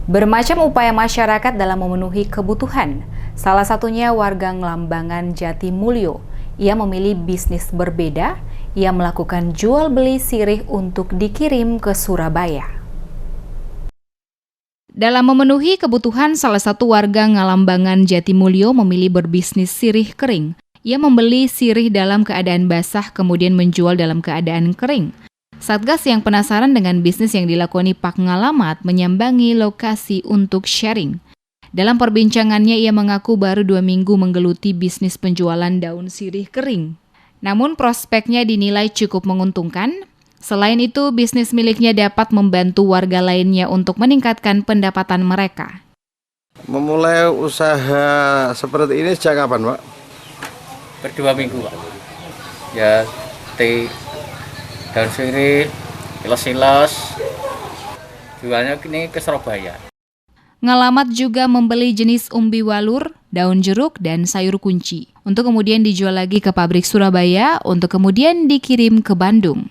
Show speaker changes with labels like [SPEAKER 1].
[SPEAKER 1] Bermacam upaya masyarakat dalam memenuhi kebutuhan. Salah satunya warga Nglambangan Jatimulyo. Ia memilih bisnis berbeda. Ia melakukan jual beli sirih untuk dikirim ke Surabaya. Dalam memenuhi kebutuhan, salah satu warga Nglambangan Jatimulyo memilih berbisnis sirih kering. Ia membeli sirih dalam keadaan basah kemudian menjual dalam keadaan kering. Satgas yang penasaran dengan bisnis yang dilakoni Pak Ngalamat menyambangi lokasi untuk sharing. Dalam perbincangannya ia mengaku baru 2 minggu menggeluti bisnis penjualan daun sirih kering. Namun prospeknya dinilai cukup menguntungkan. Selain itu, bisnis miliknya dapat membantu warga lainnya untuk meningkatkan pendapatan mereka.
[SPEAKER 2] Memulai usaha seperti ini sejak kapan, Pak?
[SPEAKER 3] Per 2 minggu, Pak. Ya, daun sirih, silas-silas, jualnya ini ke Surabaya.
[SPEAKER 1] Ngalamat juga membeli jenis umbi walur, daun jeruk, dan sayur kunci. Untuk kemudian dijual lagi ke pabrik Surabaya, untuk kemudian dikirim ke Bandung.